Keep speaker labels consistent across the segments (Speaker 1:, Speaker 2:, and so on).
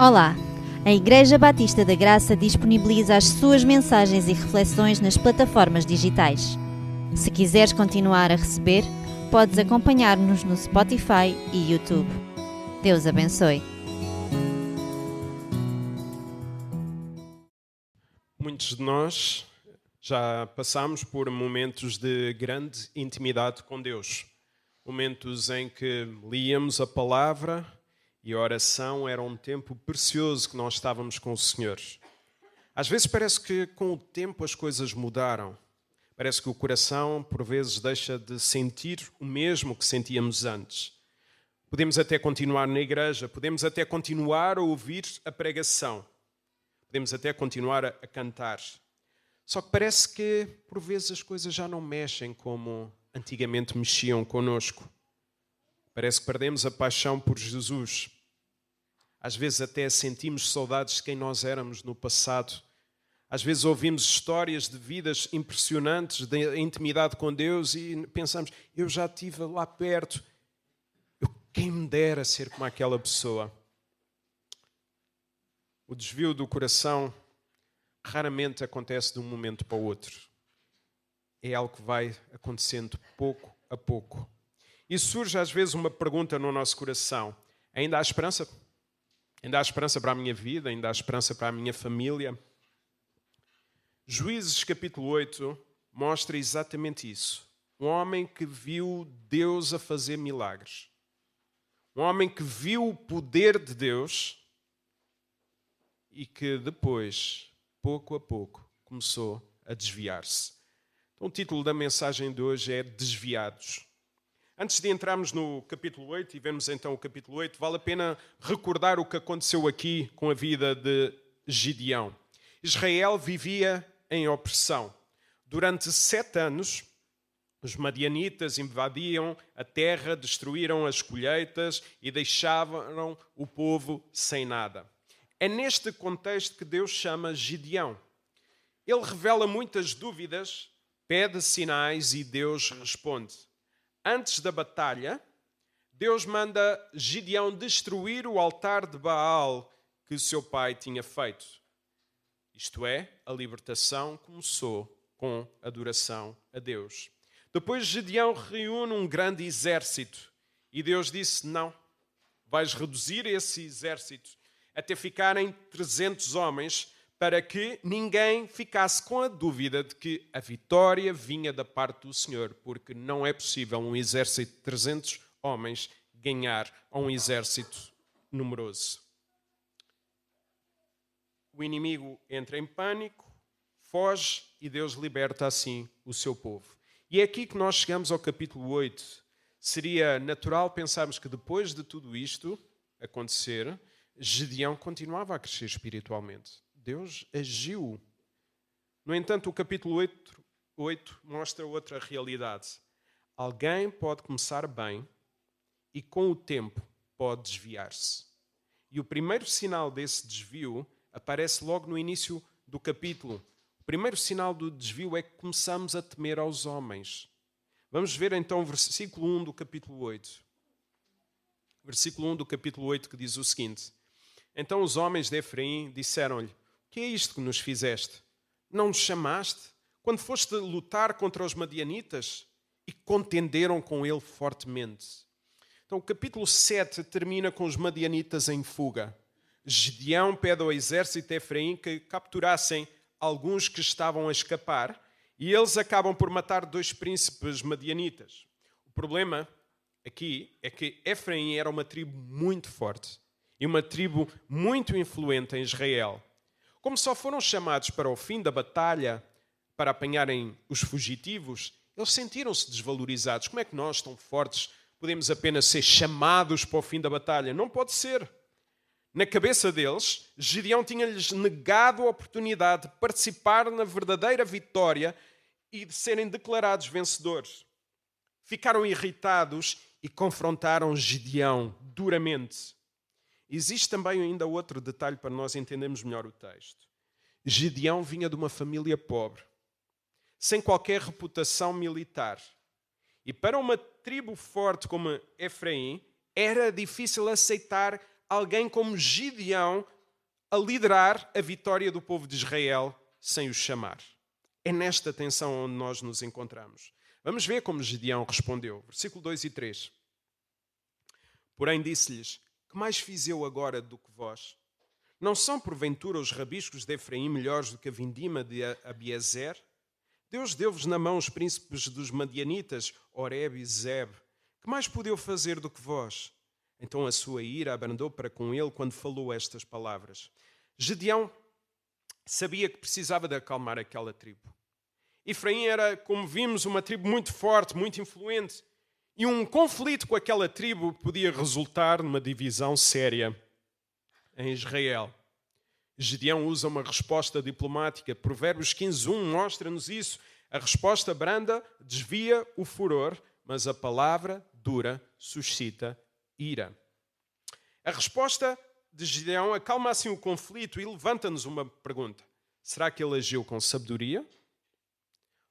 Speaker 1: Olá! A Igreja Batista da Graça disponibiliza as suas mensagens e reflexões nas plataformas digitais. Se quiseres continuar a receber, podes acompanhar-nos no Spotify e YouTube. Deus abençoe.
Speaker 2: Muitos de nós já passamos por momentos de grande intimidade com Deus. Momentos em que líamos a palavra e a oração era um tempo precioso que nós estávamos com o Senhor. Às vezes parece que com o tempo as coisas mudaram. Parece que o coração, por vezes, deixa de sentir o mesmo que sentíamos antes. Podemos até continuar na igreja, podemos até continuar a ouvir a pregação, podemos até continuar a cantar. Só que parece que, por vezes, as coisas já não mexem como antigamente mexiam connosco. Parece que perdemos a paixão por Jesus. Às vezes até sentimos saudades de quem nós éramos no passado. Às vezes ouvimos histórias de vidas impressionantes, de intimidade com Deus e pensamos, eu já estive lá perto, quem me dera ser como aquela pessoa. O desvio do coração raramente acontece de um momento para o outro. É algo que vai acontecendo pouco a pouco. E surge às vezes uma pergunta no nosso coração. Ainda há esperança? Ainda há esperança para a minha vida? Ainda há esperança para a minha família? Juízes capítulo 8 mostra exatamente isso. Um homem que viu Deus a fazer milagres. Um homem que viu o poder de Deus e que depois, pouco a pouco, começou a desviar-se. Então, o título da mensagem de hoje é Desviados. Antes de entrarmos no capítulo 8 e vermos então o capítulo 8, vale a pena recordar o que aconteceu aqui com a vida de Gideão. Israel vivia em opressão. Durante 7 anos, os madianitas invadiam a terra, destruíram as colheitas e deixavam o povo sem nada. É neste contexto que Deus chama Gideão. Ele revela muitas dúvidas, pede sinais e Deus responde. Antes da batalha, Deus manda Gideão destruir o altar de Baal que seu pai tinha feito. Isto é, a libertação começou com adoração a Deus. Depois Gideão reúne um grande exército e Deus disse, não, vais reduzir esse exército até ficarem 300 homens para que ninguém ficasse com a dúvida de que a vitória vinha da parte do Senhor, porque não é possível um exército de 300 homens ganhar a um exército numeroso. O inimigo entra em pânico, foge e Deus liberta assim o seu povo. E é aqui que nós chegamos ao capítulo 8. Seria natural pensarmos que depois de tudo isto acontecer, Gideão continuava a crescer espiritualmente. Deus agiu. No entanto, o capítulo 8 mostra outra realidade. Alguém pode começar bem e com o tempo pode desviar-se. E o primeiro sinal desse desvio aparece logo no início do capítulo. O primeiro sinal do desvio é que começamos a temer aos homens. Vamos ver então o versículo 1 do capítulo 8. Versículo 1 do capítulo 8 que diz o seguinte. Então os homens de Efraim disseram-lhe, o que é isto que nos fizeste? Não nos chamaste quando foste lutar contra os madianitas? E contenderam com ele fortemente. Então o capítulo 7 termina com os madianitas em fuga. Gideão pede ao exército de Efraim que capturassem alguns que estavam a escapar e eles acabam por matar 2 príncipes madianitas. O problema aqui é que Efraim era uma tribo muito forte e uma tribo muito influente em Israel. Como só foram chamados para o fim da batalha para apanharem os fugitivos, eles sentiram-se desvalorizados. Como é que nós, tão fortes, podemos apenas ser chamados para o fim da batalha? Não pode ser. Na cabeça deles, Gideão tinha-lhes negado a oportunidade de participar na verdadeira vitória e de serem declarados vencedores. Ficaram irritados e confrontaram Gideão duramente. Existe também ainda outro detalhe para nós entendermos melhor o texto. Gideão vinha de uma família pobre, sem qualquer reputação militar. E para uma tribo forte como Efraim, era difícil aceitar alguém como Gideão a liderar a vitória do povo de Israel sem os chamar. É nesta tensão onde nós nos encontramos. Vamos ver como Gideão respondeu. Versículo 2 e 3. Porém disse-lhes: que mais fiz eu agora do que vós? Não são porventura os rabiscos de Efraim melhores do que a vindima de Abiezer? Deus deu-vos na mão os príncipes dos madianitas, Oreb e Zeb. Que mais pude eu fazer do que vós? Então a sua ira abrandou para com ele quando falou estas palavras. Gideão sabia que precisava de acalmar aquela tribo. Efraim era, como vimos, uma tribo muito forte, muito influente. E um conflito com aquela tribo podia resultar numa divisão séria em Israel. Gideão usa uma resposta diplomática. Provérbios 15:1 mostra-nos isso. A resposta branda desvia o furor, mas a palavra dura suscita ira. A resposta de Gideão acalma assim o conflito e levanta-nos uma pergunta. Será que ele agiu com sabedoria?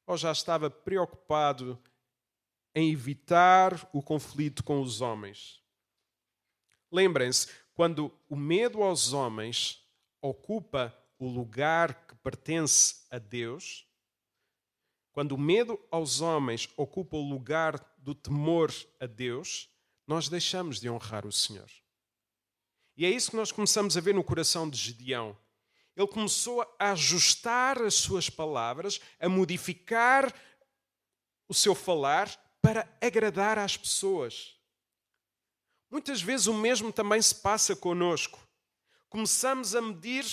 Speaker 2: Ou já estava preocupado em evitar o conflito com os homens? Lembrem-se, quando o medo aos homens ocupa o lugar que pertence a Deus, quando o medo aos homens ocupa o lugar do temor a Deus, nós deixamos de honrar o Senhor. E é isso que nós começamos a ver no coração de Gideão. Ele começou a ajustar as suas palavras, a modificar o seu falar para agradar às pessoas. Muitas vezes o mesmo também se passa connosco. Começamos a medir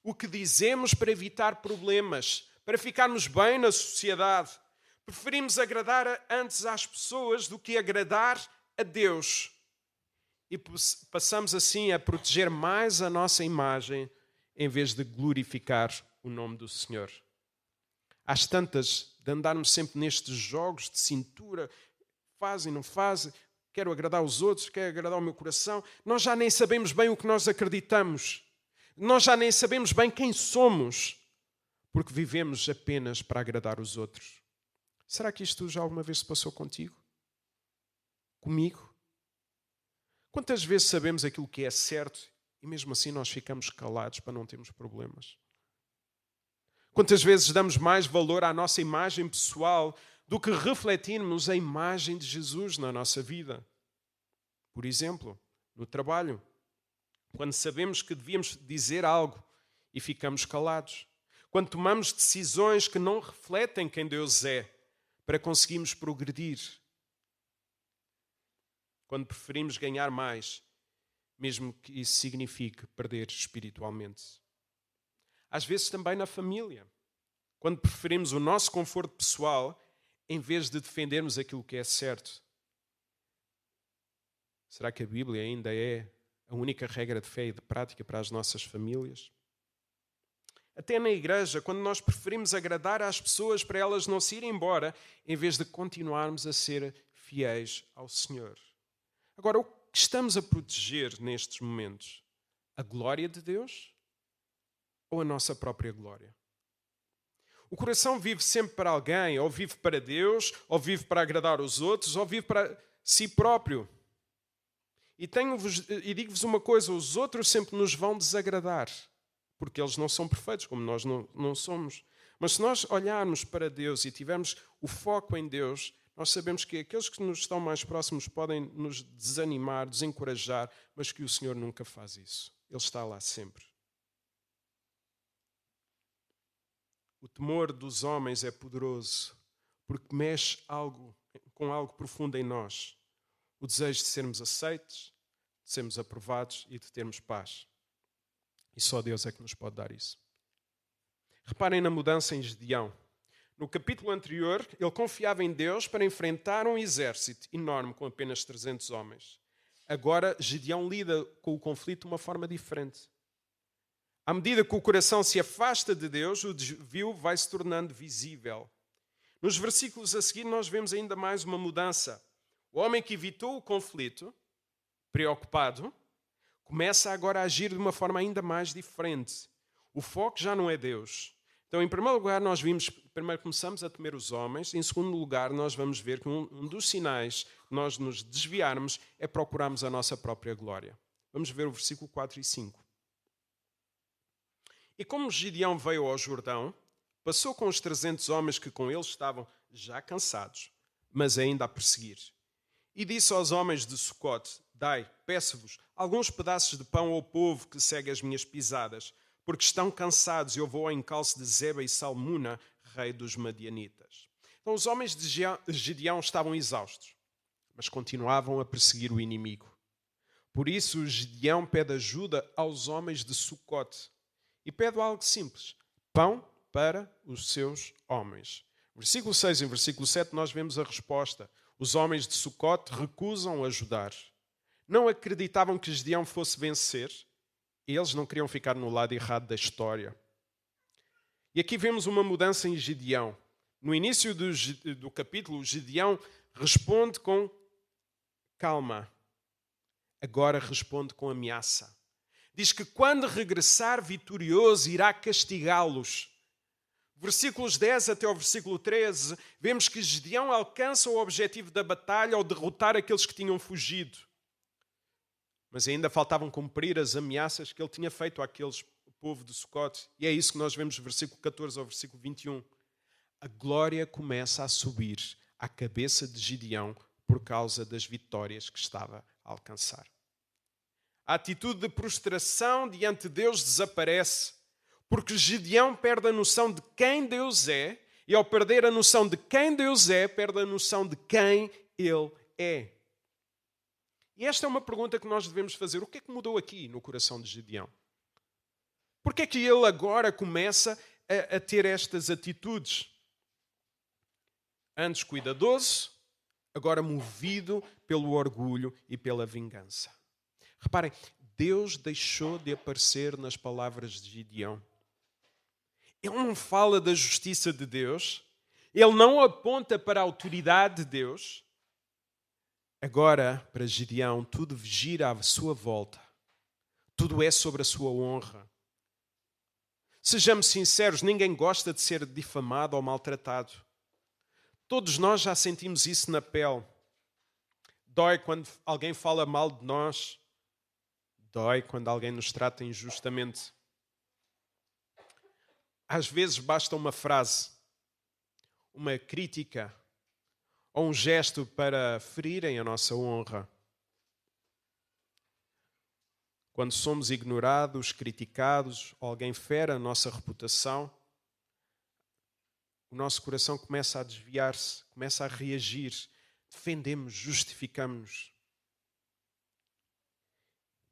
Speaker 2: o que dizemos para evitar problemas, para ficarmos bem na sociedade. Preferimos agradar antes às pessoas do que agradar a Deus. E passamos assim a proteger mais a nossa imagem em vez de glorificar o nome do Senhor. Às tantas de andarmos sempre nestes jogos de cintura, faz e não faz, quero agradar os outros, quero agradar o meu coração, nós já nem sabemos bem o que nós acreditamos. Nós já nem sabemos bem quem somos, porque vivemos apenas para agradar os outros. Será que isto já alguma vez se passou contigo? Comigo? Quantas vezes sabemos aquilo que é certo e mesmo assim nós ficamos calados para não termos problemas? Quantas vezes damos mais valor à nossa imagem pessoal do que refletirmos a imagem de Jesus na nossa vida? Por exemplo, no trabalho, quando sabemos que devíamos dizer algo e ficamos calados. Quando tomamos decisões que não refletem quem Deus é para conseguirmos progredir. Quando preferimos ganhar mais, mesmo que isso signifique perder espiritualmente. Às vezes também na família. Quando preferimos o nosso conforto pessoal em vez de defendermos aquilo que é certo. Será que a Bíblia ainda é a única regra de fé e de prática para as nossas famílias? Até na igreja, quando nós preferimos agradar às pessoas para elas não se irem embora, em vez de continuarmos a ser fiéis ao Senhor. Agora, o que estamos a proteger nestes momentos? A glória de Deus ou a nossa própria glória? O coração vive sempre para alguém, ou vive para Deus, ou vive para agradar os outros, ou vive para si próprio. E digo-vos uma coisa, os outros sempre nos vão desagradar, porque eles não são perfeitos, como nós não somos. Mas se nós olharmos para Deus e tivermos o foco em Deus, nós sabemos que aqueles que nos estão mais próximos podem nos desanimar, desencorajar, mas que o Senhor nunca faz isso. Ele está lá sempre. O temor dos homens é poderoso, porque mexe com algo profundo em nós. O desejo de sermos aceites, de sermos aprovados e de termos paz. E só Deus é que nos pode dar isso. Reparem na mudança em Gideão. No capítulo anterior, ele confiava em Deus para enfrentar um exército enorme com apenas 300 homens. Agora, Gideão lida com o conflito de uma forma diferente. À medida que o coração se afasta de Deus, o desvio vai se tornando visível. Nos versículos a seguir, nós vemos ainda mais uma mudança. O homem que evitou o conflito, preocupado, começa agora a agir de uma forma ainda mais diferente. O foco já não é Deus. Então, em primeiro lugar, primeiro começamos a temer os homens. Em segundo lugar, nós vamos ver que um dos sinais de nós nos desviarmos é procurarmos a nossa própria glória. Vamos ver o versículo 4 e 5. E como Gideão veio ao Jordão, passou com os 300 homens que com ele estavam já cansados, mas ainda a perseguir. E disse aos homens de Sucote: Dai, peço-vos, alguns pedaços de pão ao povo que segue as minhas pisadas, porque estão cansados e eu vou ao encalço de Zeba e Salmuna, rei dos Madianitas. Então os homens de Gideão estavam exaustos, mas continuavam a perseguir o inimigo. Por isso Gideão pede ajuda aos homens de Sucote e pede algo simples: pão para os seus homens. Versículo 6 e versículo 7 nós vemos a resposta. Os homens de Sucote recusam ajudar. Não acreditavam que Gideão fosse vencer. Eles não queriam ficar no lado errado da história. E aqui vemos uma mudança em Gideão. No início do capítulo, Gideão responde com calma. Agora responde com ameaça. Diz que quando regressar vitorioso, irá castigá-los. Versículos 10 até ao versículo 13, vemos que Gideão alcança o objetivo da batalha ao derrotar aqueles que tinham fugido. Mas ainda faltavam cumprir as ameaças que ele tinha feito àqueles povo de Sucote. E é isso que nós vemos do versículo 14 ao versículo 21. A glória começa a subir à cabeça de Gideão por causa das vitórias que estava a alcançar. A atitude de prostração diante de Deus desaparece, porque Gideão perde a noção de quem Deus é, e ao perder a noção de quem Deus é, perde a noção de quem Ele é. E esta é uma pergunta que nós devemos fazer. O que é que mudou aqui no coração de Gideão? Por que é que ele agora começa a ter estas atitudes? Antes cuidadoso, agora movido pelo orgulho e pela vingança. Reparem, Deus deixou de aparecer nas palavras de Gideão. Ele não fala da justiça de Deus, ele não aponta para a autoridade de Deus. Agora, para Gideão, tudo gira à sua volta. Tudo é sobre a sua honra. Sejamos sinceros, ninguém gosta de ser difamado ou maltratado. Todos nós já sentimos isso na pele. Dói quando alguém fala mal de nós. Dói quando alguém nos trata injustamente. Às vezes basta uma frase, uma crítica ou um gesto para ferirem a nossa honra. Quando somos ignorados, criticados, ou alguém fere a nossa reputação, o nosso coração começa a desviar-se, começa a reagir, defendemos, justificamos.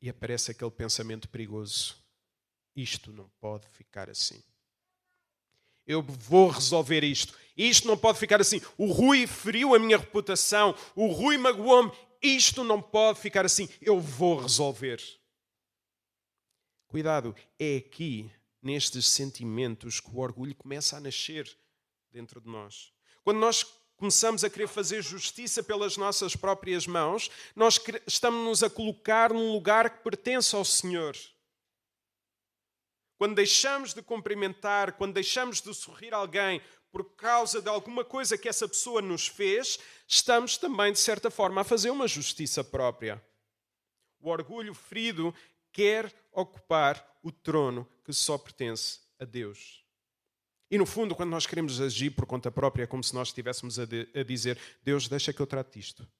Speaker 2: E aparece aquele pensamento perigoso: isto não pode ficar assim. Eu vou resolver isto. Isto não pode ficar assim. O Rui feriu a minha reputação. O Rui magoou-me. Isto não pode ficar assim. Eu vou resolver. Cuidado, é aqui, nestes sentimentos, que o orgulho começa a nascer dentro de nós. Quando nós começamos a querer fazer justiça pelas nossas próprias mãos, nós estamos-nos a colocar num lugar que pertence ao Senhor. Quando deixamos de cumprimentar, quando deixamos de sorrir a alguém por causa de alguma coisa que essa pessoa nos fez, estamos também, de certa forma, a fazer uma justiça própria. O orgulho ferido quer ocupar o trono que só pertence a Deus. E, no fundo, quando nós queremos agir por conta própria, é como se nós estivéssemos a dizer: Deus, deixa que eu trate isto.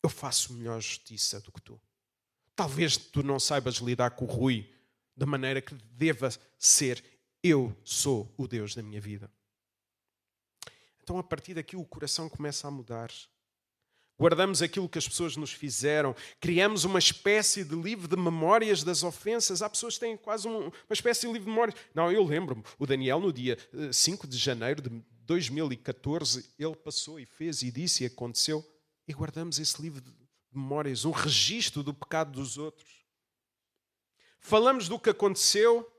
Speaker 2: Eu faço melhor justiça do que tu. Talvez tu não saibas lidar com o Rui da maneira que deva ser. Eu sou o Deus da minha vida. Então, a partir daqui, o coração começa a mudar. Guardamos aquilo que as pessoas nos fizeram. Criamos uma espécie de livro de memórias das ofensas. Há pessoas que têm quase uma espécie de livro de memórias. Não, eu lembro-me. O Daniel, no dia 5 de janeiro de 2014, ele passou e fez e disse e aconteceu. E guardamos esse livro de memórias, um registro do pecado dos outros. Falamos do que aconteceu,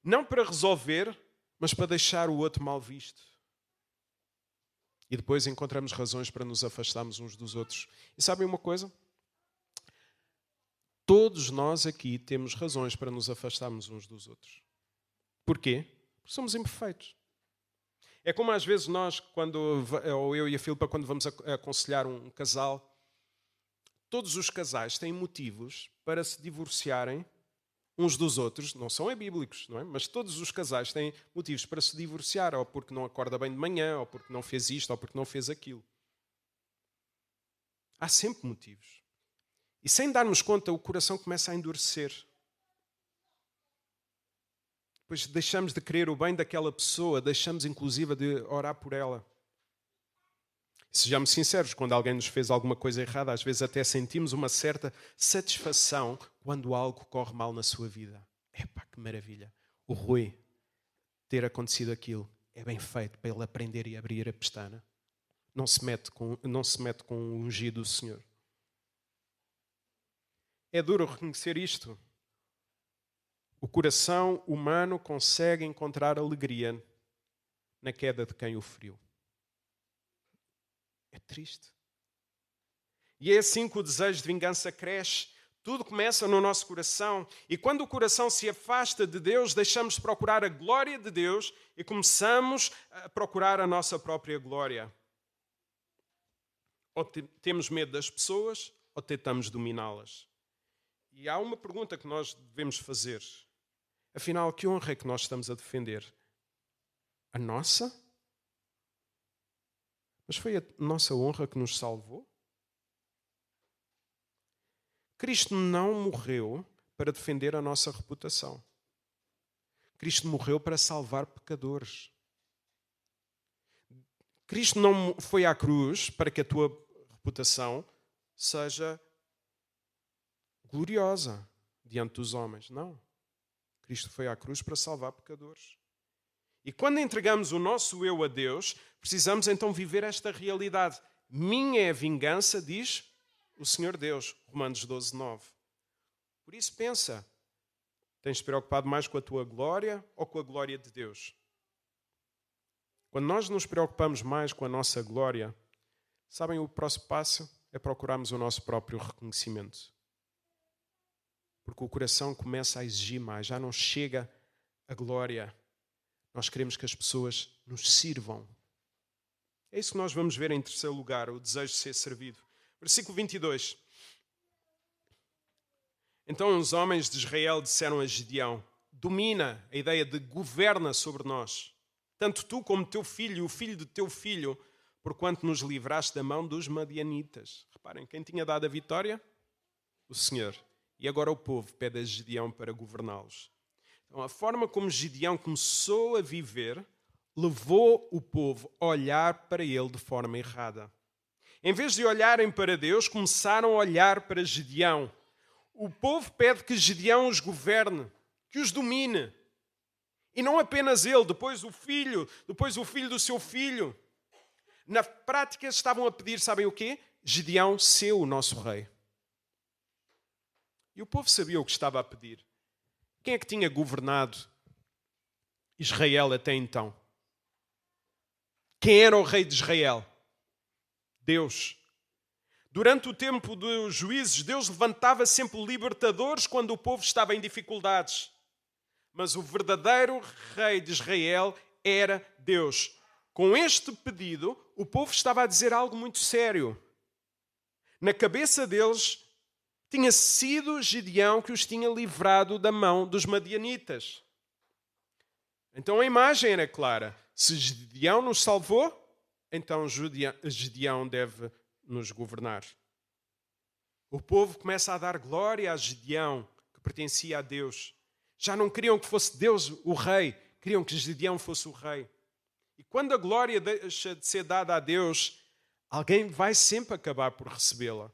Speaker 2: não para resolver, mas para deixar o outro mal visto. E depois encontramos razões para nos afastarmos uns dos outros. E sabem uma coisa? Todos nós aqui temos razões para nos afastarmos uns dos outros. Porquê? Porque somos imperfeitos. É como às vezes nós, ou eu e a Filipa, quando vamos aconselhar um casal, todos os casais têm motivos para se divorciarem uns dos outros. Não são bíblicos, não é? Mas todos os casais têm motivos para se divorciar, ou porque não acorda bem de manhã, ou porque não fez isto, ou porque não fez aquilo. Há sempre motivos. E sem darmos conta, o coração começa a endurecer. Depois deixamos de querer o bem daquela pessoa, deixamos inclusive de orar por ela. Sejamos sinceros, quando alguém nos fez alguma coisa errada, às vezes até sentimos uma certa satisfação quando algo corre mal na sua vida. Epá, que maravilha. O Rui ter acontecido aquilo é bem feito para ele aprender e abrir a pestana. Não se mete com o ungido do Senhor. É duro reconhecer isto. O coração humano consegue encontrar alegria na queda de quem o feriu. É triste. E é assim que o desejo de vingança cresce. Tudo começa no nosso coração. E quando o coração se afasta de Deus, deixamos de procurar a glória de Deus e começamos a procurar a nossa própria glória. Ou temos medo das pessoas, ou tentamos dominá-las. E há uma pergunta que nós devemos fazer. Afinal, que honra é que nós estamos a defender? A nossa? Mas foi a nossa honra que nos salvou? Cristo não morreu para defender a nossa reputação. Cristo morreu para salvar pecadores. Cristo não foi à cruz para que a tua reputação seja gloriosa diante dos homens. Não. Cristo foi à cruz para salvar pecadores. E quando entregamos o nosso eu a Deus, precisamos então viver esta realidade. Minha é a vingança, diz o Senhor Deus. Romanos 12, 9. Por isso pensa, tens-te preocupado mais com a tua glória ou com a glória de Deus? Quando nós nos preocupamos mais com a nossa glória, sabem, o próximo passo é procurarmos o nosso próprio reconhecimento. Porque o coração começa a exigir mais, já não chega a glória. Nós queremos que as pessoas nos sirvam. É isso que nós vamos ver em terceiro lugar, o desejo de ser servido. Versículo 22. Então os homens de Israel disseram a Gideão: domina, a ideia de governa sobre nós, tanto tu como teu filho e o filho de teu filho, porquanto nos livraste da mão dos madianitas. Reparem, quem tinha dado a vitória? O Senhor. E agora o povo pede a Gideão para governá-los. Então, a forma como Gideão começou a viver levou o povo a olhar para ele de forma errada. Em vez de olharem para Deus, começaram a olhar para Gideão. O povo pede que Gideão os governe, que os domine. E não apenas ele, depois o filho do seu filho. Na prática estavam a pedir, sabem o quê? Gideão, ser o nosso rei. E o povo sabia o que estava a pedir. Quem é que tinha governado Israel até então? Quem era o rei de Israel? Deus. Durante o tempo dos juízes, Deus levantava sempre libertadores quando o povo estava em dificuldades. Mas o verdadeiro rei de Israel era Deus. Com este pedido, o povo estava a dizer algo muito sério. Na cabeça deles, tinha sido Gideão que os tinha livrado da mão dos madianitas. Então a imagem era clara. Se Gideão nos salvou, então Gideão deve nos governar. O povo começa a dar glória a Gideão, que pertencia a Deus. Já não queriam que fosse Deus o rei, queriam que Gideão fosse o rei. E quando a glória deixa de ser dada a Deus, alguém vai sempre acabar por recebê-la.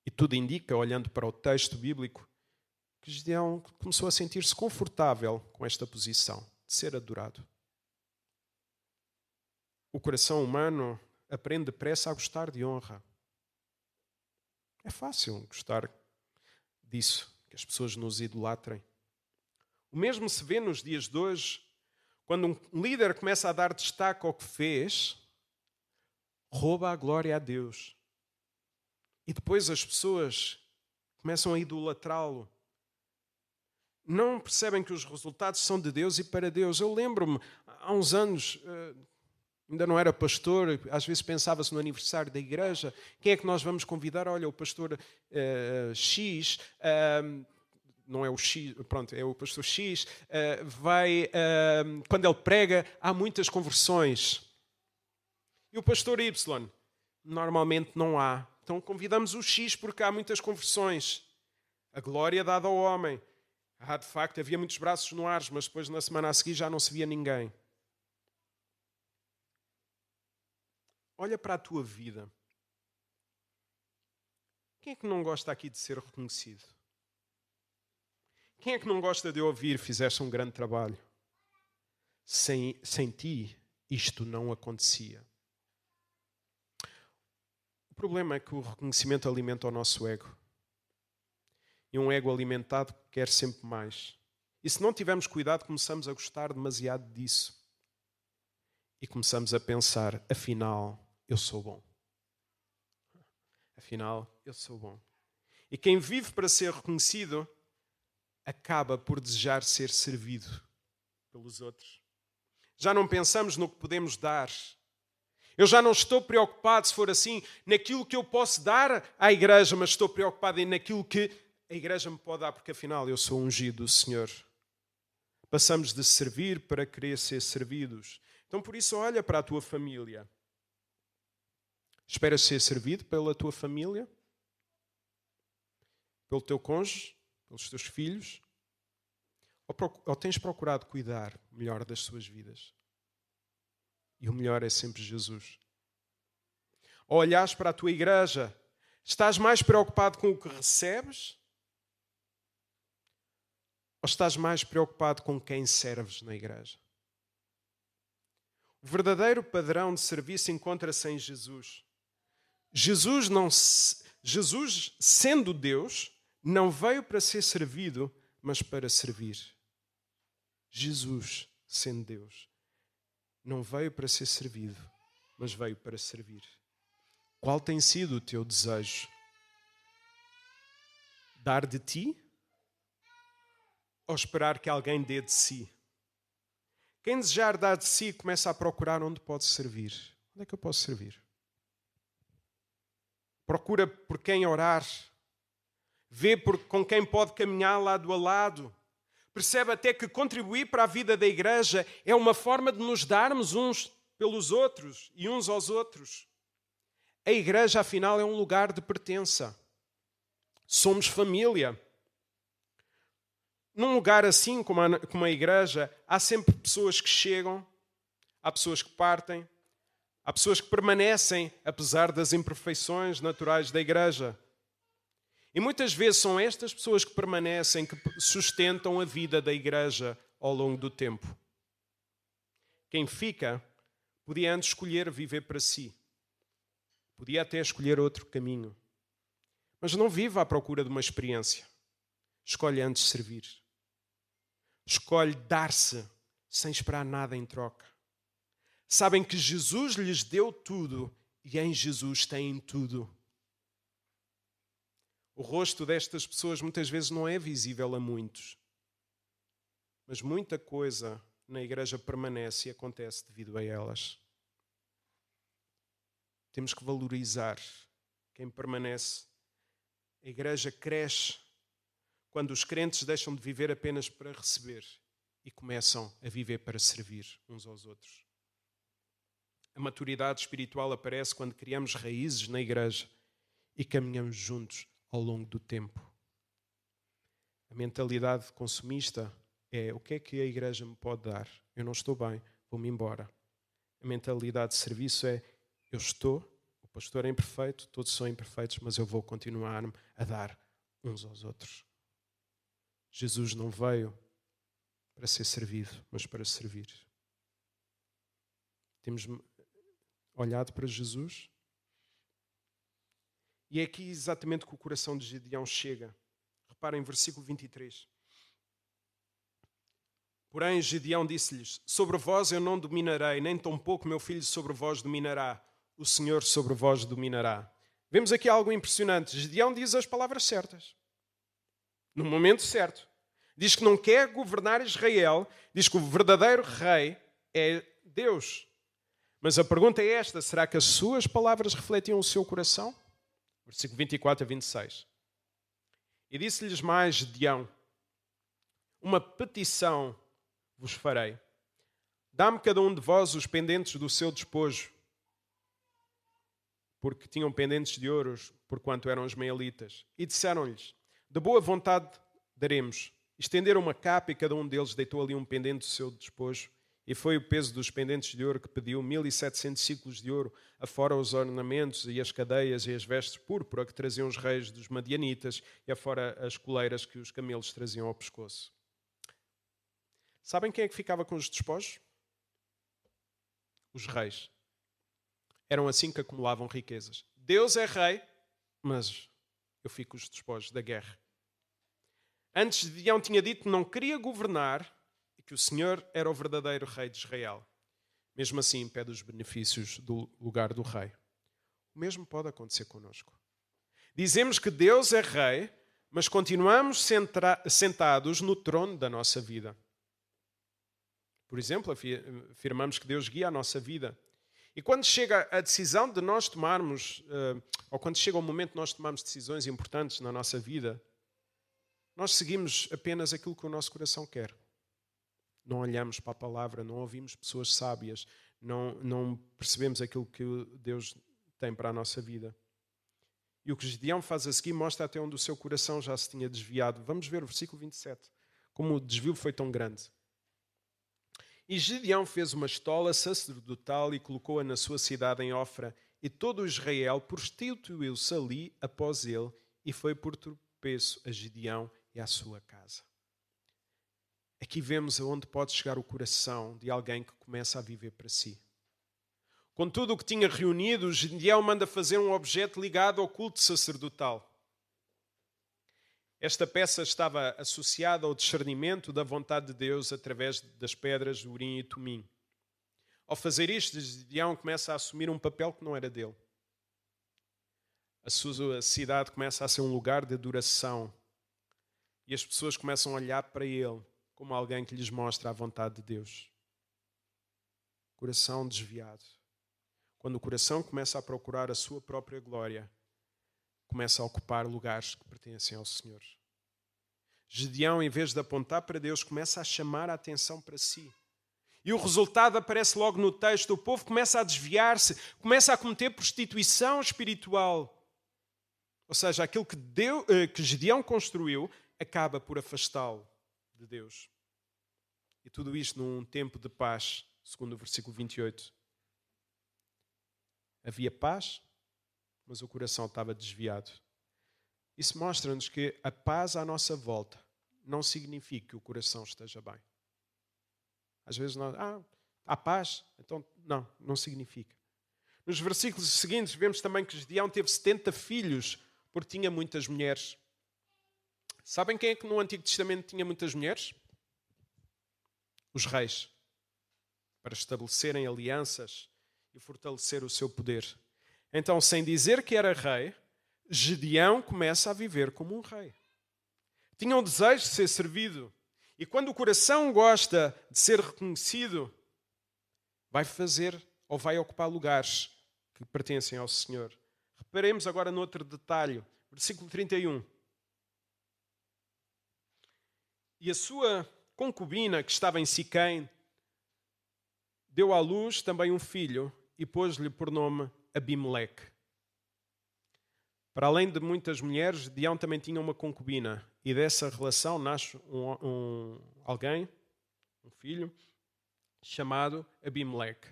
Speaker 2: E tudo indica, olhando para o texto bíblico, que Gideão começou a sentir-se confortável com esta posição de ser adorado. O coração humano aprende depressa a gostar de honra. É fácil gostar disso, que as pessoas nos idolatrem. O mesmo se vê nos dias de hoje, quando um líder começa a dar destaque ao que fez, rouba a glória a Deus. E depois as pessoas começam a idolatrá-lo. Não percebem que os resultados são de Deus e para Deus. Eu lembro-me, há uns anos, Ainda não era pastor, às vezes pensava-se no aniversário da igreja, quem é que nós vamos convidar? Olha, o pastor X, não é o X, pronto, é o pastor X, quando ele prega, há muitas conversões. E o pastor Y, normalmente não há. Então convidamos o X porque há muitas conversões. A glória dada ao homem. De facto, havia muitos braços no ar, mas depois na semana a seguir já não se via ninguém. Olha para a tua vida. Quem é que não gosta aqui de ser reconhecido? Quem é que não gosta de ouvir fizeste um grande trabalho? Sem ti, isto não acontecia. O problema é que o reconhecimento alimenta o nosso ego. E um ego alimentado quer sempre mais. E se não tivermos cuidado, começamos a gostar demasiado disso. E começamos a pensar, afinal, eu sou bom. Afinal, eu sou bom. E quem vive para ser reconhecido acaba por desejar ser servido pelos outros. Já não pensamos no que podemos dar. Eu já não estou preocupado, se for assim, naquilo que eu posso dar à igreja, mas estou preocupado naquilo que a igreja me pode dar, porque afinal eu sou ungido do Senhor. Passamos de servir para querer ser servidos. Então por isso olha para a tua família. Esperas ser servido pela tua família? Pelo teu cônjuge? Pelos teus filhos? Ou tens procurado cuidar melhor das suas vidas? E o melhor é sempre Jesus. Ou olhares para a tua igreja, estás mais preocupado com o que recebes? Ou estás mais preocupado com quem serves na igreja? O verdadeiro padrão de serviço encontra-se em Jesus. Jesus, sendo Deus, não veio para ser servido, mas para servir. Jesus, sendo Deus, não veio para ser servido, mas veio para servir. Qual tem sido o teu desejo? Dar de ti? Ou esperar que alguém dê de si? Quem desejar dar de si, começa a procurar onde pode servir. Onde é que eu posso servir? Procura por quem orar. Vê com quem pode caminhar lado a lado. Percebe até que contribuir para a vida da igreja é uma forma de nos darmos uns pelos outros e uns aos outros. A igreja, afinal, é um lugar de pertença. Somos família. Num lugar assim como a igreja, há sempre pessoas que chegam, há pessoas que partem, há pessoas que permanecem, apesar das imperfeições naturais da igreja. E muitas vezes são estas pessoas que permanecem, que sustentam a vida da igreja ao longo do tempo. Quem fica podia antes escolher viver para si. Podia até escolher outro caminho. Mas não vive à procura de uma experiência. Escolhe antes servir. Escolhe dar-se sem esperar nada em troca. Sabem que Jesus lhes deu tudo e em Jesus têm tudo. O rosto destas pessoas muitas vezes não é visível a muitos. Mas muita coisa na igreja permanece e acontece devido a elas. Temos que valorizar quem permanece. A igreja cresce quando os crentes deixam de viver apenas para receber e começam a viver para servir uns aos outros. A maturidade espiritual aparece quando criamos raízes na igreja e caminhamos juntos ao longo do tempo. A mentalidade consumista é: o que é que a igreja me pode dar? Eu não estou bem, vou-me embora. A mentalidade de serviço é: o pastor é imperfeito, todos são imperfeitos, mas eu vou continuar a dar uns aos outros. Jesus não veio para ser servido, mas para servir. Temos olhado para Jesus? E é aqui exatamente que o coração de Gideão chega. Reparem, versículo 23. Porém, Gideão disse-lhes: sobre vós eu não dominarei, nem tampouco meu filho sobre vós dominará. O Senhor sobre vós dominará. Vemos aqui algo impressionante. Gideão diz as palavras certas. No momento certo. Diz que não quer governar Israel. Diz que o verdadeiro rei é Deus. Mas a pergunta é esta: será que as suas palavras refletiam o seu coração? Versículo 24 a 26. E disse-lhes mais Gideão: uma petição vos farei. Dá-me cada um de vós os pendentes do seu despojo, porque tinham pendentes de ouros, porquanto eram ismaelitas. E disseram-lhes: de boa vontade daremos. Estenderam uma capa e cada um deles deitou ali um pendente do seu despojo. E foi o peso dos pendentes de ouro que pediu, 1.700 ciclos de ouro, afora os ornamentos e as cadeias e as vestes púrpura que traziam os reis dos madianitas e afora as coleiras que os camelos traziam ao pescoço. Sabem quem é que ficava com os despojos? Os reis. Eram assim que acumulavam riquezas. Deus é rei, mas eu fico com os despojos da guerra. Antes, Gideão tinha dito que não queria governar e que o Senhor era o verdadeiro rei de Israel. Mesmo assim, pede os benefícios do lugar do rei. O mesmo pode acontecer connosco. Dizemos que Deus é rei, mas continuamos sentados no trono da nossa vida. Por exemplo, afirmamos que Deus guia a nossa vida. E quando chega a decisão de nós tomarmos, ou quando chega o momento de nós tomarmos decisões importantes na nossa vida, nós seguimos apenas aquilo que o nosso coração quer. Não olhamos para a palavra, não ouvimos pessoas sábias, não percebemos aquilo que Deus tem para a nossa vida. E o que Gideão faz a seguir mostra até onde o seu coração já se tinha desviado. Vamos ver o versículo 27, como o desvio foi tão grande. E Gideão fez uma estola sacerdotal e colocou-a na sua cidade em Ofra, e todo o Israel prostituiu-se ali após ele, e foi por tropeço a Gideão e à sua casa. Aqui vemos aonde pode chegar o coração de alguém que começa a viver para si. Com tudo o que tinha reunido, Gideão manda fazer um objeto ligado ao culto sacerdotal. Esta peça estava associada ao discernimento da vontade de Deus através das pedras de Urim e Tumim. Ao fazer isto, Gideão começa a assumir um papel que não era dele. A sua cidade começa a ser um lugar de adoração. E as pessoas começam a olhar para ele como alguém que lhes mostra a vontade de Deus. Coração desviado. Quando o coração começa a procurar a sua própria glória, começa a ocupar lugares que pertencem ao Senhor. Gideão, em vez de apontar para Deus, começa a chamar a atenção para si. E o resultado aparece logo no texto. O povo começa a desviar-se, começa a cometer prostituição espiritual. Ou seja, aquilo que Gideão construiu acaba por afastá-lo de Deus. E tudo isto num tempo de paz, segundo o versículo 28. Havia paz, mas o coração estava desviado. Isso mostra-nos que a paz à nossa volta não significa que o coração esteja bem. Às vezes nós, há paz, então não significa. Nos versículos seguintes vemos também que Gideão teve 70 filhos porque tinha muitas mulheres. Sabem quem é que no Antigo Testamento tinha muitas mulheres? Os reis. Para estabelecerem alianças e fortalecer o seu poder. Então, sem dizer que era rei, Gideão começa a viver como um rei. Tinha um desejo de ser servido. E quando o coração gosta de ser reconhecido, vai fazer ou vai ocupar lugares que pertencem ao Senhor. Reparemos agora noutro detalhe. Versículo 31. E a sua concubina, que estava em Siquém, deu à luz também um filho e pôs-lhe por nome Abimeleque. Para além de muitas mulheres, Gideão também tinha uma concubina. E dessa relação nasce alguém, um filho, chamado Abimeleque.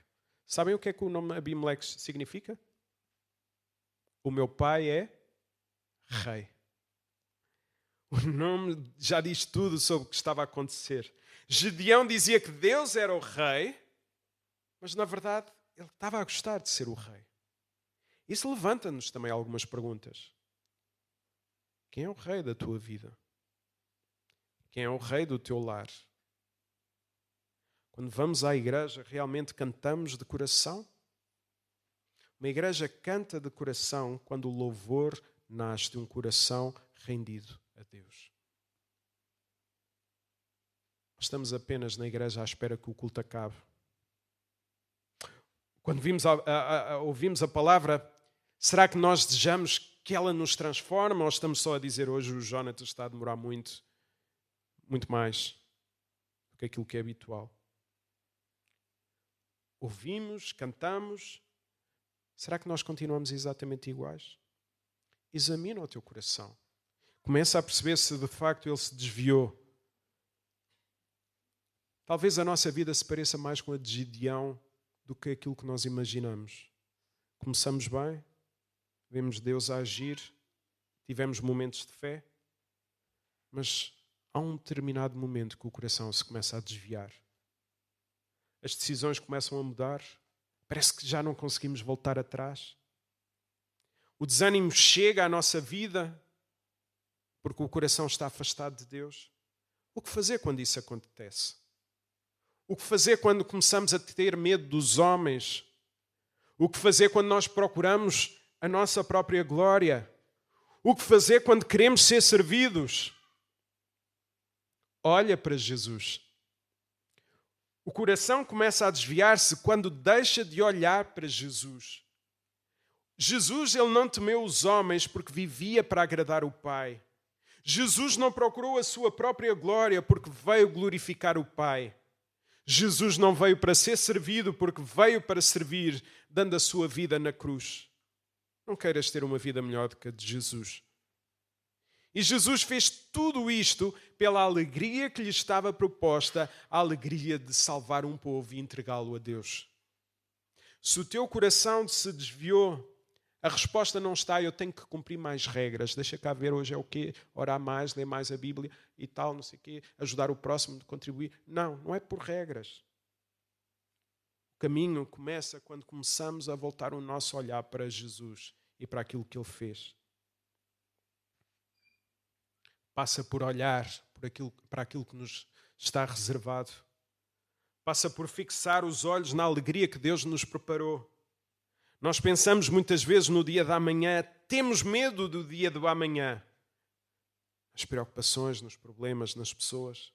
Speaker 2: Sabem o que é que o nome Abimeleque significa? O meu pai é rei. O nome já diz tudo sobre o que estava a acontecer. Gideão dizia que Deus era o rei, mas na verdade ele estava a gostar de ser o rei. Isso levanta-nos também algumas perguntas. Quem é o rei da tua vida? Quem é o rei do teu lar? Quando vamos à igreja, realmente cantamos de coração? Uma igreja canta de coração quando o louvor nasce de um coração rendido a Deus. Estamos apenas na igreja à espera que o culto acabe. Quando ouvimos a palavra, será que nós desejamos que ela nos transforme ou estamos só a dizer hoje o Jonathan está a demorar muito mais do que aquilo que é habitual? Ouvimos, cantamos, será que nós continuamos exatamente iguais? Examina o teu coração. Começa a perceber se de facto ele se desviou. Talvez a nossa vida se pareça mais com a de Gideão do que aquilo que nós imaginamos. Começamos bem, vemos Deus a agir, tivemos momentos de fé, mas há um determinado momento que o coração se começa a desviar. As decisões começam a mudar, parece que já não conseguimos voltar atrás. O desânimo chega à nossa vida porque o coração está afastado de Deus. O que fazer quando isso acontece? O que fazer quando começamos a ter medo dos homens? O que fazer quando nós procuramos a nossa própria glória? O que fazer quando queremos ser servidos? Olha para Jesus. O coração começa a desviar-se quando deixa de olhar para Jesus. Jesus, ele não temeu os homens porque vivia para agradar o Pai. Jesus não procurou a sua própria glória porque veio glorificar o Pai. Jesus não veio para ser servido porque veio para servir, dando a sua vida na cruz. Não queiras ter uma vida melhor do que a de Jesus. E Jesus fez tudo isto pela alegria que lhe estava proposta, a alegria de salvar um povo e entregá-lo a Deus. Se o teu coração se desviou, a resposta não está, eu tenho que cumprir mais regras. Deixa cá ver hoje é o quê? Orar mais, ler mais a Bíblia e tal, não sei o quê. Ajudar o próximo, contribuir. Não, não é por regras. O caminho começa quando começamos a voltar o nosso olhar para Jesus e para aquilo que Ele fez. Passa por olhar para aquilo que nos está reservado. Passa por fixar os olhos na alegria que Deus nos preparou. Nós pensamos muitas vezes no dia da manhã, temos medo do dia do amanhã. Nas preocupações, nos problemas, nas pessoas.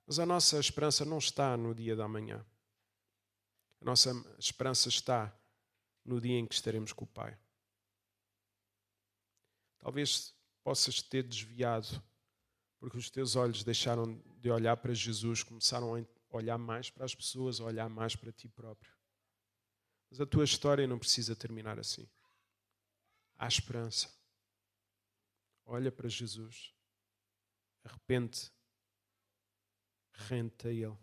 Speaker 2: Mas a nossa esperança não está no dia da manhã. A nossa esperança está no dia em que estaremos com o Pai. Talvez possas ter desviado, porque os teus olhos deixaram de olhar para Jesus, começaram a olhar mais para as pessoas, a olhar mais para ti próprio. Mas a tua história não precisa terminar assim. Há esperança. Olha para Jesus. Arrepende-te. Rende-te a Ele.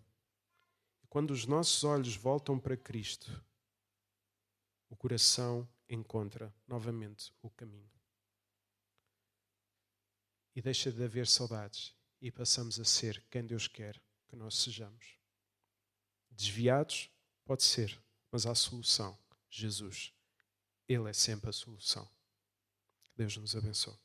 Speaker 2: E quando os nossos olhos voltam para Cristo, o coração encontra novamente o caminho. E deixa de haver saudades. E passamos a ser quem Deus quer que nós sejamos. Desviados? Pode ser. Mas há solução. Jesus. Ele é sempre a solução. Deus nos abençoe.